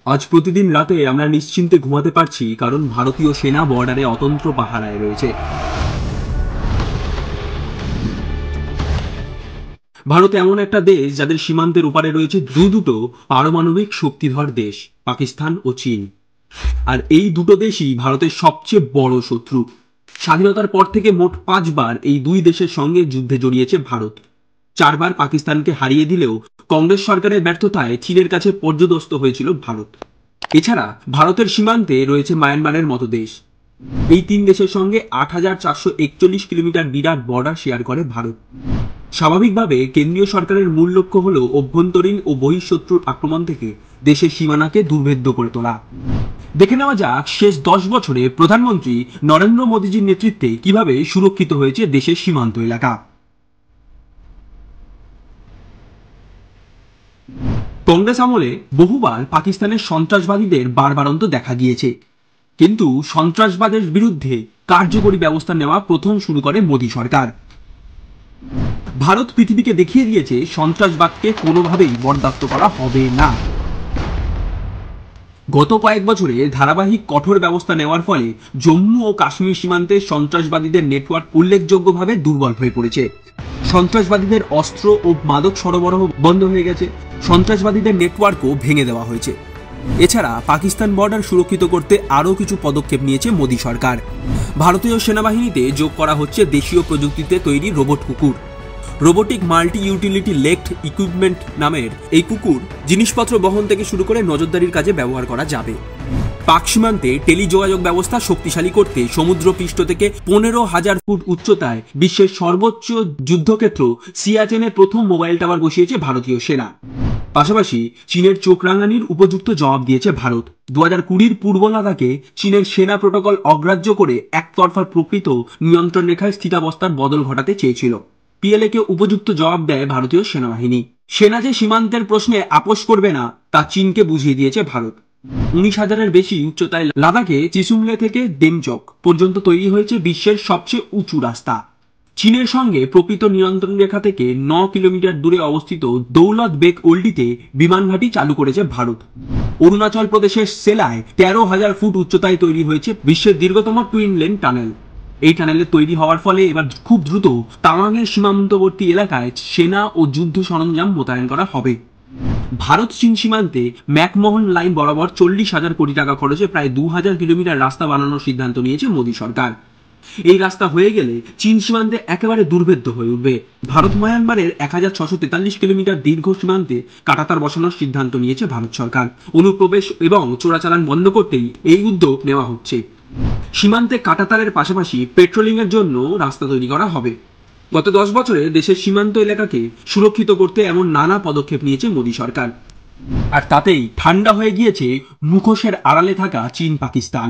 আজ প্রতিদিন রাতে আমরা নিশ্চিন্তে ঘুমাতে পারছি, কারণ ভারতীয় সেনা বর্ডারে অতন্ত্র পাহারায় রয়েছে। ভারত এমন একটা দেশ যাদের সীমান্তের ওপারে রয়েছে দুটো পারমাণবিক শক্তিধর দেশ, পাকিস্তান ও চীন। আর এই দুটো দেশই ভারতের সবচেয়ে বড় শত্রু। স্বাধীনতার পর থেকে মোট 5বার এই দুই দেশের সঙ্গে যুদ্ধে জড়িয়েছে ভারত। 4বার পাকিস্তানকে হারিয়ে দিলেও কংগ্রেস সরকারের ব্যর্থতায় চীনের কাছে পর্যদস্ত হয়েছিল ভারত। এছাড়া ভারতের সীমান্তে রয়েছে মায়ানমারের মতো দেশ। এই 3 দেশের সঙ্গে 8,441 কিলোমিটার বিরাট বর্ডার শেয়ার করে ভারত। স্বাভাবিকভাবে কেন্দ্রীয় সরকারের মূল লক্ষ্য হল অভ্যন্তরীণ ও বহিঃশত্রুর আক্রমণ থেকে দেশের সীমানাকে দুর্ভেদ্য করে তোলা। দেখে নেওয়া যাক শেষ 10 বছরে প্রধানমন্ত্রী নরেন্দ্র মোদীজির নেতৃত্বে কিভাবে সুরক্ষিত হয়েছে দেশের সীমান্ত এলাকা। কংগ্রেস আমলে বহুবার পাকিস্তানের সন্ত্রাসবাদীদের বারবারন্ত দেখা গিয়েছে, কিন্তু সন্ত্রাসবাদের বিরুদ্ধে কার্যকরী ব্যবস্থা নেওয়া প্রথম শুরু করে মোদী সরকার। ভারত পৃথিবীকে দেখিয়ে দিয়েছে সন্ত্রাসবাদকে কোনোভাবেই বরদাস্ত করা হবে না। গত কয়েক বছরে ধারাবাহিক কঠোর ব্যবস্থা নেওয়ার ফলে জম্মু ও কাশ্মীর সীমান্তে সন্ত্রাসবাদীদের নেটওয়ার্ক উল্লেখযোগ্যভাবে দুর্বল হয়ে পড়েছে। সন্ত্রাসবাদীদের অস্ত্র ও মাদক সরবরাহ বন্ধ হয়ে গেছে, সন্ত্রাসবাদীদের নেটওয়ার্কও ভেঙে দেওয়া হয়েছে। এছাড়া পাকিস্তান বর্ডার সুরক্ষিত করতে আরও কিছু পদক্ষেপ নিয়েছে মোদী সরকার। ভারতীয় সেনাবাহিনীতে যোগ করা হচ্ছে দেশীয় প্রযুক্তিতে তৈরি রোবট কুকুর। Robotic multi utility legged equipment নামের এই কুকুর জিনিসপত্র বহন থেকে শুরু করে নজরদারির কাজে ব্যবহার করা যাবে। পাক সীমান্তে টেলিযোগাযোগ ব্যবস্থা শক্তিশালী করতে সমুদ্রপৃষ্ঠ থেকে 15,000 ফুট উচ্চতায় বিশ্বের সর্বোচ্চ যুদ্ধক্ষেত্র সিয়াচেনের প্রথম মোবাইল টাওয়ার বসিয়েছে ভারতীয় সেনা। পাশাপাশি চীনের চোখ রাঙানির উপযুক্ত জবাব দিয়েছে ভারত। 2020 পূর্ব লাদাখে চীনের সেনা প্রোটোকল অগ্রাহ্য করে একতরফা প্রকৃত নিয়ন্ত্রণ রেখায় স্থিতাবস্থার বদল ঘটাতে চেয়েছিল। পিএলএ কে উপযুক্ত জবাব দেয় ভারতীয় সেনাবাহিনী। সেনা যে সীমান্তের প্রশ্নে আপোষ করবে না তা চীনকে বুঝিয়ে দিয়েছে ভারত। 19,000-এর বেশি উচ্চতায় লাদাখে চিসুমলে থেকে ডেমচক পর্যন্ত তৈরি হয়েছে বিশ্বের সবচেয়ে উঁচু রাস্তা। চীনের সঙ্গে প্রকৃত নিয়ন্ত্রণ রেখা থেকে 9 কিলোমিটার দূরে অবস্থিত দৌলত বেগ ওল্ডিতে বিমান ঘাঁটি চালু করেছে ভারত। অরুণাচল প্রদেশের সেলায় 13,000 ফুট উচ্চতায় তৈরি হয়েছে বিশ্বের দীর্ঘতম টুইন লেন টানেল। এই টানেলের তৈরি হওয়ার ফলে এবার খুব দ্রুত তাওয়াংয়ের সীমান্তবর্তী এলাকায় সেনা ও যুদ্ধ সরঞ্জাম মোতায়েন করা হবে। ভারত চীন সীমান্তে ম্যাকমোহন লাইন বরাবর 40,000 কোটি টাকা খরচে প্রায় 2,000 কিলোমিটার রাস্তা বানানোর সিদ্ধান্ত নিয়েছে মোদী সরকার। এই রাস্তা হয়ে গেলে চীন সীমান্তে একেবারে দুর্ভেদ্য হয়ে উঠবে। ভারত মায়ানমারের 1,643 কিলোমিটার দীর্ঘ সীমান্তে কাঁটাতার বসানোর সিদ্ধান্ত নিয়েছে ভারত সরকার। অনুপ্রবেশ এবং চোরাচালান বন্ধ করতেই এই উদ্যোগ নেওয়া হচ্ছে। সীমান্তে কাঁটাতারের পাশাপাশি পেট্রোলিং এর জন্য রাস্তা তৈরি করা হবে। গত 10 বছরে দেশের সীমান্ত এলাকাকে সুরক্ষিত করতে এমন নানা পদক্ষেপ নিয়েছে মোদী সরকার। আর তাতেই ঠান্ডা হয়ে গিয়েছে মুখোশের আড়ালে থাকা চীন পাকিস্তান।